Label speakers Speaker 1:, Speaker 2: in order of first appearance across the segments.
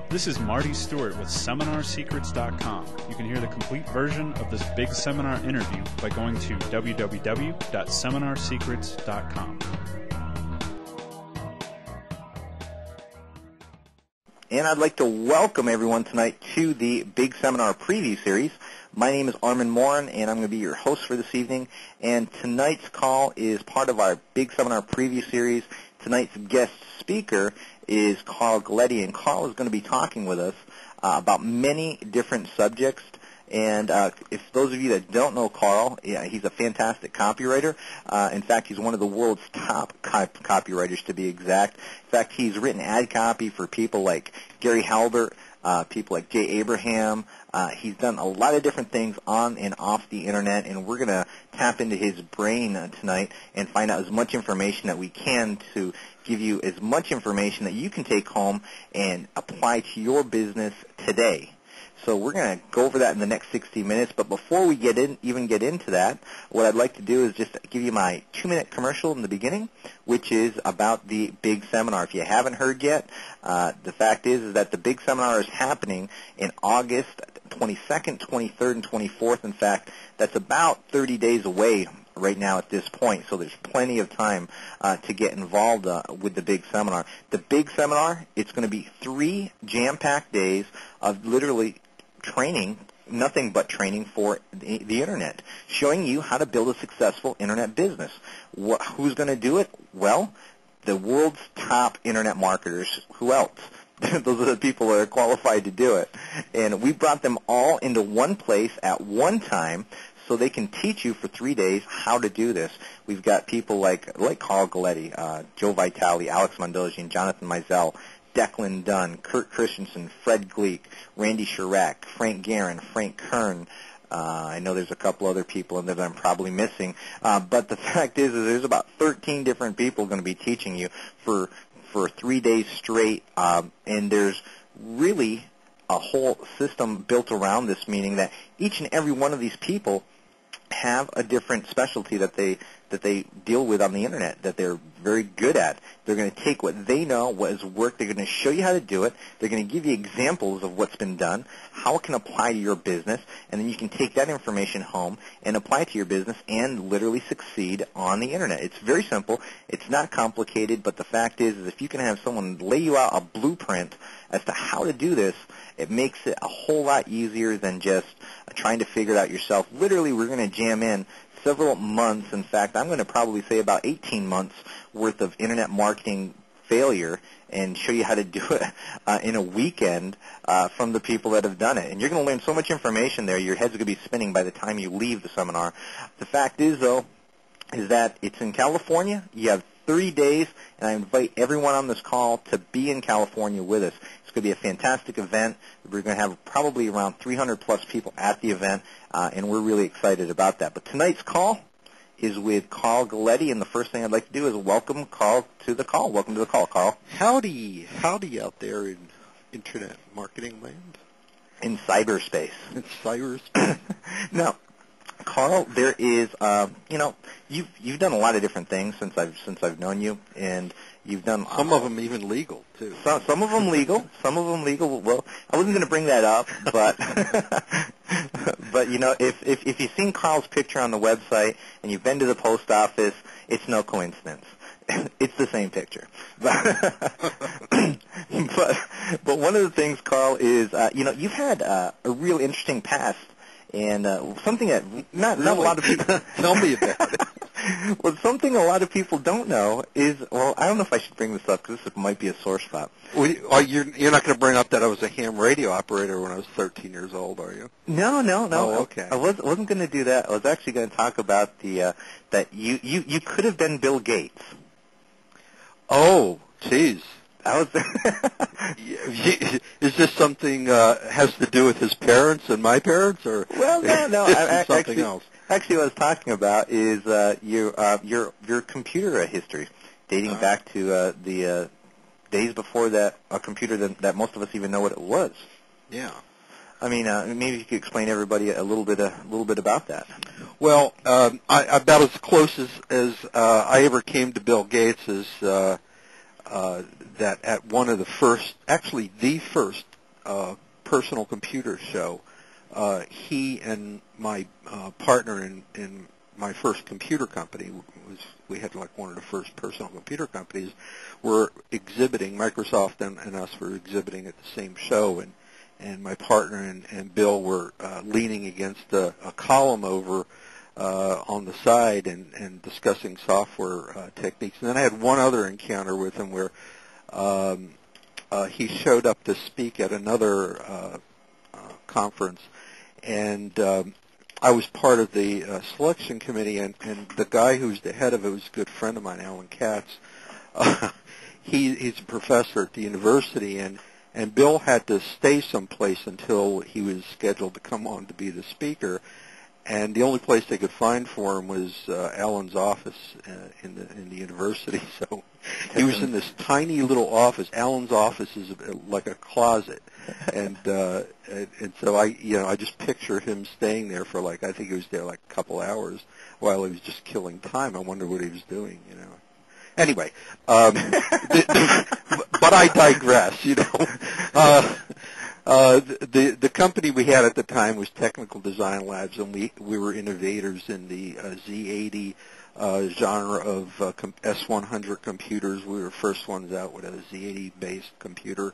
Speaker 1: This is Marty Stewart with SeminarSecrets.com. You can hear the complete version of this big seminar interview by going to www.seminarsecrets.com.
Speaker 2: And I'd like to welcome everyone tonight to the Big Seminar Preview Series. My name is Armand Morin, and I'm going to be your host for this evening. And tonight's call is part of our Big Seminar Preview Series. Tonight's guest speaker is Carl Galletti, and Carl is going to be talking with us about many different subjects. And if those of you that don't know Carl, he's a fantastic copywriter. In fact, he's one of the world's top copywriters, to be exact. In fact, he's written ad copy for people like Gary Halbert, people like Jay Abraham. He's done a lot of different things on and off the Internet, and we're going to tap into his brain tonight and find out as much information that we can to give you as much information that you can take home and apply to your business today. So we're going to go over that in the next 60 minutes, but before we even get into that, what I'd like to do is just give you my 2-minute commercial in the beginning, which is about the Big Seminar. If you haven't heard yet, the fact is that the Big Seminar is happening in August 22nd, 23rd, and 24th. In fact, that's about 30 days away right now at this point, so there's plenty of time to get involved with the Big Seminar. The Big Seminar, it's going to be 3 jam-packed days of literally training, nothing but training for the Internet, showing you how to build a successful Internet business. Who's going to do it? Well, the world's top Internet marketers. Who else? Those are the people that are qualified to do it. And we brought them all into one place at one time so they can teach you for 3 days how to do this. We've got people like Carl Galletti, Joe Vitale, Alex Mondosian, Jonathan Mizell, Declan Dunn, Kurt Christensen, Fred Gleek, Randy Chirac, Frank Guerin, Frank Kern. I know there's a couple other people in there that I'm probably missing. But the fact is there's about 13 different people going to be teaching you for 3 days straight. And there's really a whole system built around this, meaning that each and every one of these people have a different specialty that they deal with on the Internet that they're very good at. They're going to take what they know, what has worked. They're going to show you how to do it. They're going to give you examples of what's been done, how it can apply to your business, and then you can take that information home and apply it to your business and literally succeed on the Internet. It's very simple. It's not complicated, but the fact is if you can have someone lay you out a blueprint as to how to do this, it makes it a whole lot easier than just trying to figure it out yourself. Literally, we're going to jam in several months. In fact, I'm going to probably say about 18 months worth of Internet marketing failure and show you how to do it in a weekend from the people that have done it. And you're going to learn so much information there, your head's going to be spinning by the time you leave the seminar. The fact is, though, is that it's in California. You have 30 days, and I invite everyone on this call to be in California with us. It's going to be a fantastic event. We're going to have probably around 300-plus people at the event, and we're really excited about that. But tonight's call is with Carl Galletti, and the first thing I'd like to do is welcome Carl to the call. Welcome to the call, Carl.
Speaker 3: Howdy out there in Internet marketing land.
Speaker 2: In cyberspace.
Speaker 3: In cyberspace.
Speaker 2: Now, Carl, there is, you've done a lot of different things since I've known you, and you've done
Speaker 3: some of them even legal too.
Speaker 2: Some of them legal. Some of them legal. Well, I wasn't going to bring that up, but but if you've seen Carl's picture on the website and you've been to the post office, it's no coincidence. It's the same picture. But one of the things, Carl, is you've had a real interesting past. And something that not a lot of people
Speaker 3: tell me about it.
Speaker 2: Well, something a lot of people don't know is, well, I don't know if I should bring this up because this might be a sore spot.
Speaker 3: Well, you're not going to bring up that I was a ham radio operator when I was 13 years old, are you?
Speaker 2: No.
Speaker 3: Oh, okay.
Speaker 2: I wasn't going to do that. I was actually going to talk about the that you could have been Bill Gates.
Speaker 3: Oh, jeez.
Speaker 2: I was.
Speaker 3: Is this something has to do with his parents and my parents, or
Speaker 2: well, no,
Speaker 3: something else?
Speaker 2: Actually, what I was talking about is your computer history, dating back to the days before that a computer that most of us even know what it was.
Speaker 3: Yeah.
Speaker 2: I mean, maybe you could explain everybody a little bit about that.
Speaker 3: Well, about as close as I ever came to Bill Gates is that at one of the first, actually the first personal computer show. He and my partner in my first computer company, we had like one of the first personal computer companies, were exhibiting, Microsoft and us were exhibiting at the same show, and my partner and Bill were leaning against a column over on the side and discussing software techniques. And then I had one other encounter with him where he showed up to speak at another conference, and I was part of the selection committee, and the guy who's the head of it was a good friend of mine, Alan Katz. He's a professor at the university, and Bill had to stay someplace until he was scheduled to come on to be the speaker. And the only place they could find for him was Alan's office in the university. So he was in this tiny little office. Alan's office is like a closet, and so I just picture him staying there for I think he was there like a couple hours while he was just killing time. I wonder what he was doing, Anyway, but I digress, The company we had at the time was Technical Design Labs, and we were innovators in the Z80 genre of S100 computers. We were first ones out with a Z80-based computer,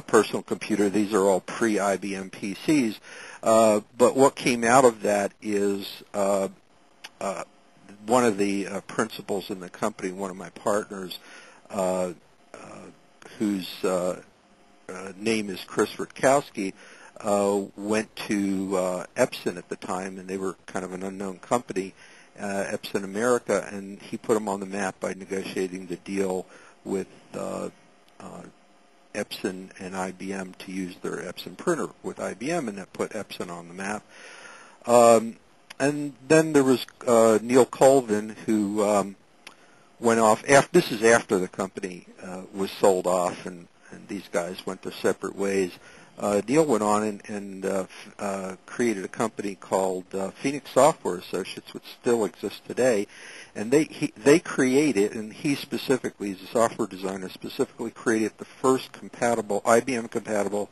Speaker 3: personal computer. These are all pre-IBM PCs. But what came out of that is one of the principals in the company, one of my partners, whose name is Chris Rutkowski, went to Epson at the time, and they were kind of an unknown company, Epson America, and he put them on the map by negotiating the deal with Epson and IBM to use their Epson printer with IBM, and that put Epson on the map. And then there was Neil Colvin, who went off. This is after the company was sold off, and these guys went their separate ways. Neil went on and created a company called Phoenix Software Associates, which still exists today. And they created, and he specifically, as a software designer, specifically created the first compatible, IBM-compatible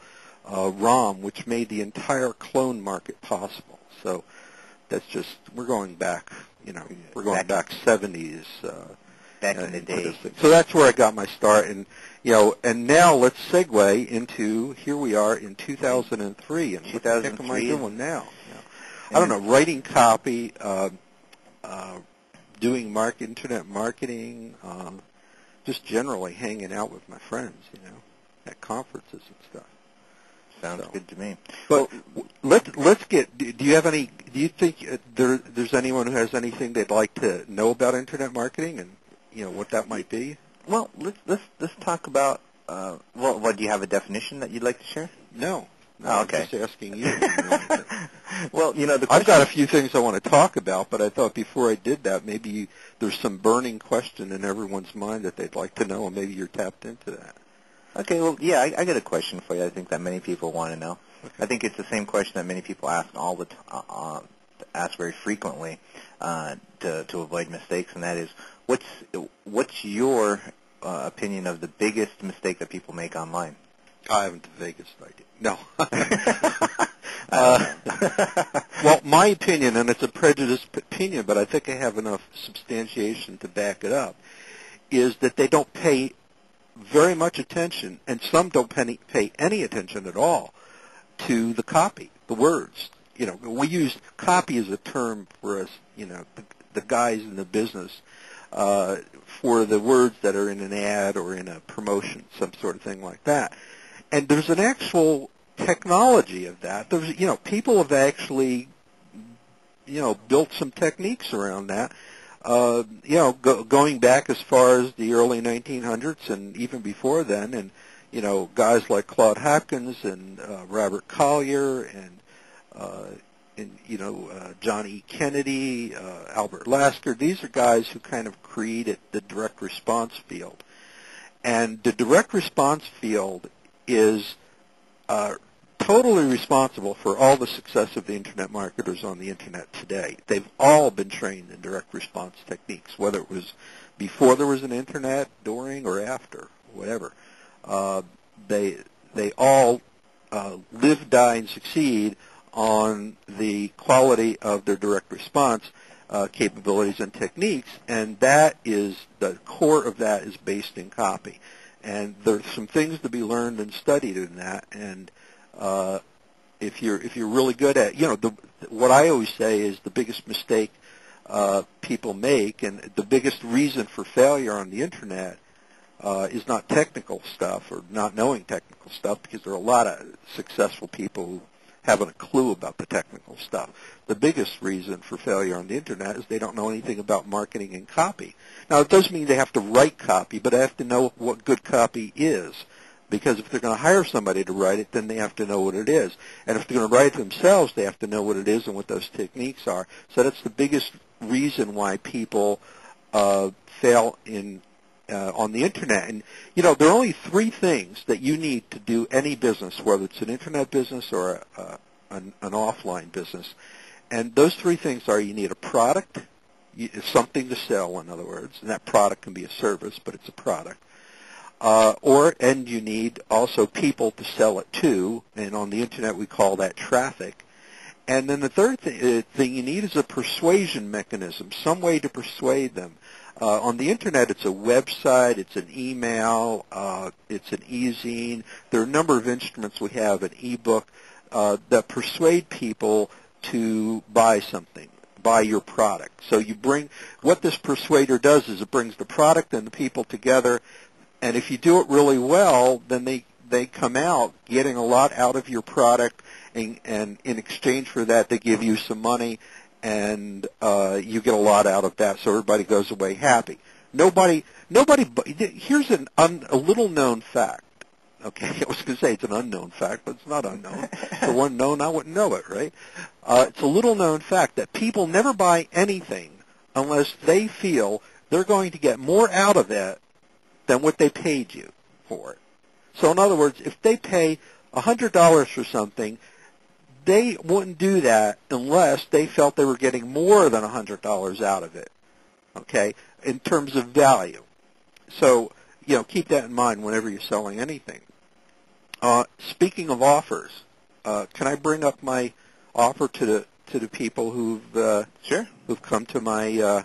Speaker 3: ROM, which made the entire clone market possible. So that's just, we're going back, we're going back 70s.
Speaker 2: Back in the day.
Speaker 3: So that's where I got my start, and and now let's segue into, here we are in 2003, and what the heck am I doing now? I don't know, writing copy, doing internet marketing, just generally hanging out with my friends, at conferences and stuff.
Speaker 2: Sounds good to me.
Speaker 3: But let's get. Do you think there's anyone who has anything they'd like to know about internet marketing and what that might be?
Speaker 2: Well, let's talk about. What do you have a definition that you'd like to share?
Speaker 3: No.
Speaker 2: Oh, okay.
Speaker 3: I'm just asking you.
Speaker 2: Well,
Speaker 3: I've got a few things I want to talk about, but I thought before I did that, maybe there's some burning question in everyone's mind that they'd like to know, and maybe you're tapped into that.
Speaker 2: Okay, well, yeah, I got a question for you. I think that many people want to know. Okay. I think it's the same question that many people ask ask very frequently to avoid mistakes, and that is, what's your opinion of the biggest mistake that people make online?
Speaker 3: I haven't the vaguest idea. No. Well, my opinion, and it's a prejudiced opinion, but I think I have enough substantiation to back it up, is that they don't pay very much attention, and some don't pay any attention at all to the copy, the words. We use copy as a term for us, the guys in the business, for the words that are in an ad or in a promotion, some sort of thing like that. And there's an actual technology of that. There's, people have actually, built some techniques around that. Going back as far as the early 1900s and even before then, and guys like Claude Hopkins and Robert Collier and John E. Kennedy, Albert Lasker. These are guys who kind of created the direct response field, and the direct response field is totally responsible for all the success of the internet marketers on the internet today. They've all been trained in direct response techniques, whether it was before there was an internet, during, or after, whatever. They all live, die, and succeed on the quality of their direct response capabilities and techniques, and that is the core of that is based in copy. And there's some things to be learned and studied in that. And if you're really good at, what I always say is the biggest mistake people make, and the biggest reason for failure on the internet is not technical stuff or not knowing technical stuff, because there are a lot of successful people who haven't a clue about the technical stuff. The biggest reason for failure on the internet is they don't know anything about marketing and copy. Now, it doesn't mean they have to write copy, but they have to know what good copy is. Because if they're going to hire somebody to write it, then they have to know what it is. And if they're going to write it themselves, they have to know what it is and what those techniques are. So that's the biggest reason why people fail on the internet. And, there are only three things that you need to do any business, whether it's an internet business or an offline business. And those three things are: you need a product, something to sell, in other words, and that product can be a service, but it's a product. And you need also people to sell it to, and on the internet we call that traffic. And then the third thing you need is a persuasion mechanism, some way to persuade them. On the internet, it's a website, it's an email, it's an e-zine. There are a number of instruments we have, an e-book, that persuade people to buy something, buy your product. So what this persuader does is it brings the product and the people together, and if you do it really well, then they come out getting a lot out of your product, and in exchange for that, they give you some money, and you get a lot out of that, so everybody goes away happy. Here's a little known fact. Okay, I was going to say it's an unknown fact, but it's not unknown. If it weren't known, I wouldn't know it, right? It's a little known fact that people never buy anything unless they feel they're going to get more out of it than what they paid you for it. So in other words, if they pay $100 for something, they wouldn't do that unless they felt they were getting more than $100 out of it, okay, in terms of value. So, keep that in mind whenever you're selling anything. Speaking of offers, can I bring up my offer to the people who've
Speaker 2: Sure.
Speaker 3: Who've come to my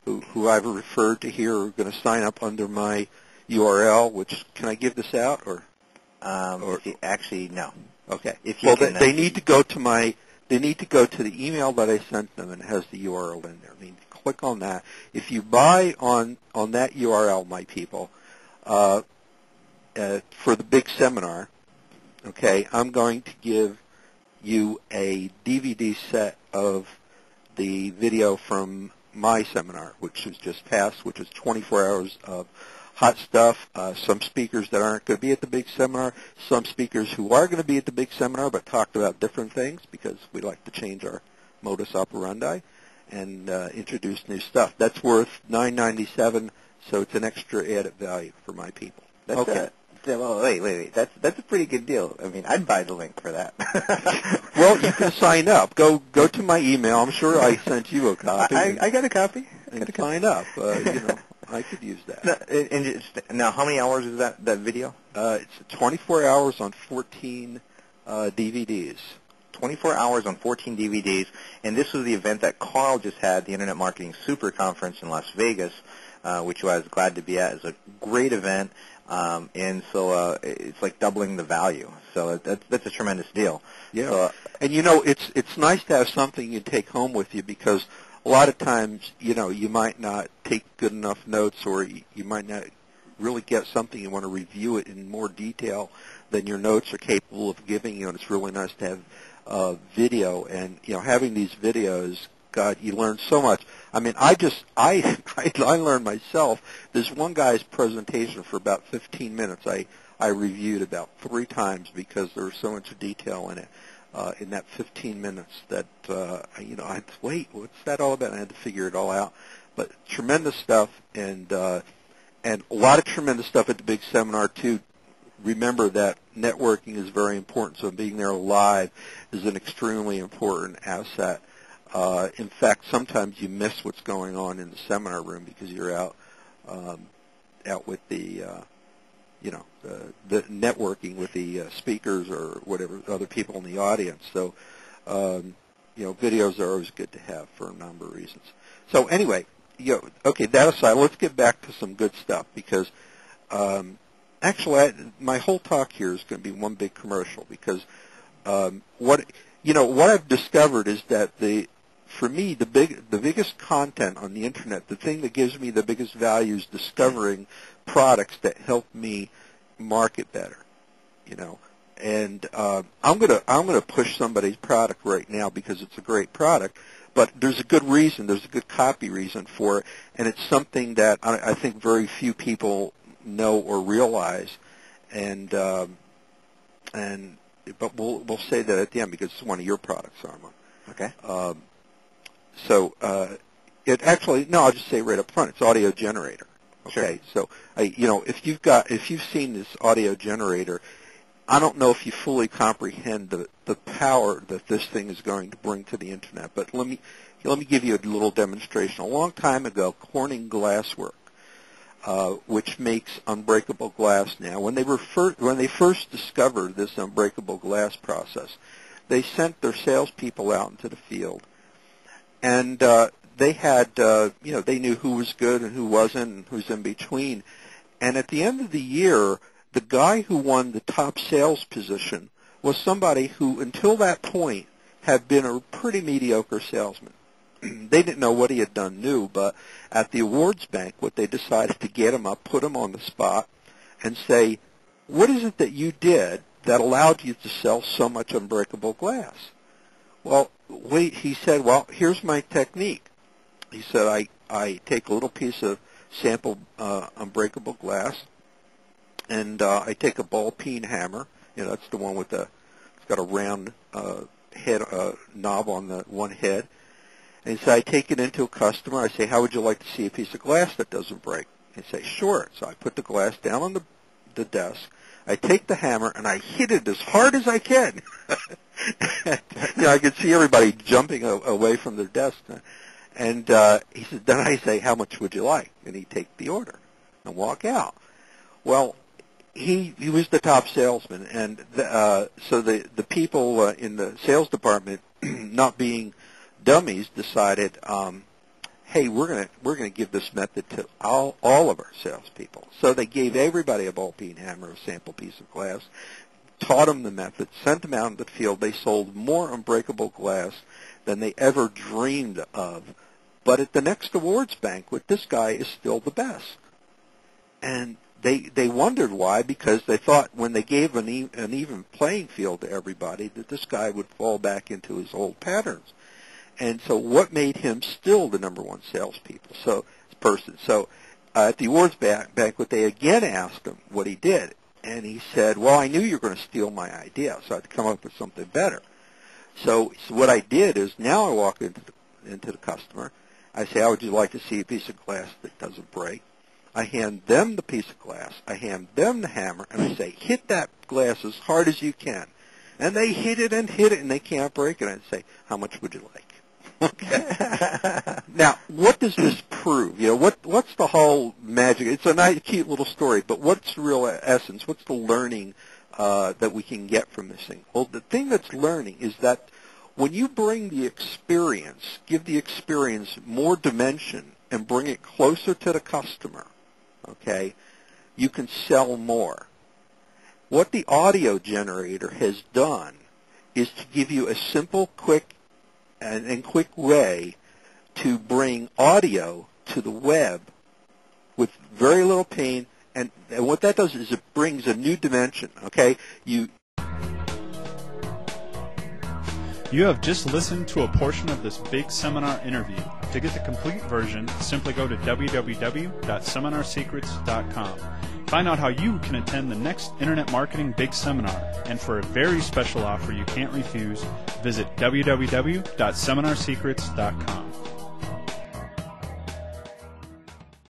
Speaker 3: who I've referred to here, are going to sign up under my URL? Which, can I give this out or
Speaker 2: Actually, no.
Speaker 3: Okay.
Speaker 2: They
Speaker 3: need to go to the email that I sent them, and it has the URL in there. I mean, click on that. If you buy on that URL, my people, for the big seminar, okay, I'm going to give you a DVD set of the video from my seminar, which has just passed, which is 24 hours of hot stuff, some speakers that aren't going to be at the big seminar, some speakers who are going to be at the big seminar but talked about different things, because we like to change our modus operandi and introduce new stuff. That's worth $9.97, so it's an extra added value for my people.
Speaker 2: Okay. Well, wait. That's a pretty good deal. I mean, I'd buy the link for that.
Speaker 3: Well, you can sign up. Go to my email. I'm sure I sent you a copy.
Speaker 2: I got a copy.
Speaker 3: Sign up. I could use that.
Speaker 2: Now, how many hours is that video?
Speaker 3: It's 24 hours on 14 DVDs.
Speaker 2: 24 hours on 14 DVDs, and this was the event that Carl just had, the Internet Marketing Super Conference in Las Vegas, which I was glad to be at. It's a great event, and so it's like doubling the value. So that's a tremendous deal.
Speaker 3: Yeah,
Speaker 2: so,
Speaker 3: and it's nice to have something you take home with you, because a lot of times, you might not take good enough notes, or you might not really get something. You want to review it in more detail than your notes are capable of giving you, and it's really nice to have video. And having these videos, God, you learn so much. I mean, I learned myself. There's one guy's presentation for about 15 minutes. I reviewed about 3 times because there was so much detail in it. In that 15 minutes that, I had to wait, what's that all about? I had to figure it all out. But tremendous stuff, and a lot of tremendous stuff at the big seminar, too. Remember that networking is very important, so being there live is an extremely important asset. In fact, sometimes you miss what's going on in the seminar room because you're out with the the networking with the speakers or whatever other people in the audience. So videos are always good to have for a number of reasons. So anyway, okay, that aside, let's get back to some good stuff because actually my whole talk here is going to be one big commercial because what I've discovered is that for me the biggest content on the internet, the thing that gives me the biggest value is discovering products that help me market better, And I'm gonna push somebody's product right now because it's a great product, but there's a good reason, there's a good copy reason for it, and it's something that I think very few people know or realize, but we'll say that at the end because it's one of your products, Armand.
Speaker 2: Okay.
Speaker 3: I'll just say right up front, it's audio generator. Okay.
Speaker 2: Sure.
Speaker 3: So if you've seen this audio generator, I don't know if you fully comprehend the power that this thing is going to bring to the internet. But let me give you a little demonstration. A long time ago, Corning Glasswork, which makes unbreakable glass now, when they first discovered this unbreakable glass process, they sent their salespeople out into the field, and they had they knew who was good and who wasn't and who's in between. And at the end of the year, the guy who won the top sales position was somebody who, until that point, had been a pretty mediocre salesman. They didn't know what he had done new, but at the awards banquet, they decided to get him up, put him on the spot, and say, what is it that you did that allowed you to sell so much unbreakable glass? Well, he said, well, here's my technique. He said, I take a little piece of sample unbreakable glass, and I take a ball-peen hammer. That's the one with it's got a round head knob on the one head. And so I take it into a customer. I say, how would you like to see a piece of glass that doesn't break? They say, sure. So I put the glass down on the desk. I take the hammer, and I hit it as hard as I can. I could see everybody jumping away from their desk. And he said, then I say, how much would you like? And he'd take the order and walk out. Well, he was the top salesman, and so the people in the sales department, not being dummies, decided, hey, we're gonna give this method to all of our salespeople. So they gave everybody a ball-peen hammer, a sample piece of glass, taught them the method, sent them out in the field. They sold more unbreakable glass than they ever dreamed of. But at the next awards banquet, this guy is still the best. And they wondered why, because they thought when they gave an even playing field to everybody that this guy would fall back into his old patterns. And so what made him still the number one person? So at the awards banquet, they again asked him what he did. And he said, well, I knew you were going to steal my idea, so I had to come up with something better. So what I did is now I walk into the customer. I say, how would you like to see a piece of glass that doesn't break? I hand them the piece of glass. I hand them the hammer, and I say, hit that glass as hard as you can. And they hit it, and they can't break it. And I say, how much would you like? Okay. Now, what does this prove? What's the whole magic? It's a nice, cute little story, but what's the real essence? What's the learning that we can get from this thing? Well, the thing that's learning is that when you bring the experience, give the experience more dimension and bring it closer to the customer, okay, you can sell more. What the audio generator has done is to give you a simple, quick way to bring audio to the web with very little pain, and what that does is it brings a new dimension, okay?
Speaker 1: You have just listened to a portion of this Big Seminar interview. To get the complete version, simply go to www.seminarsecrets.com. Find out how you can attend the next Internet Marketing Big Seminar. And for a very special offer you can't refuse, visit www.seminarsecrets.com.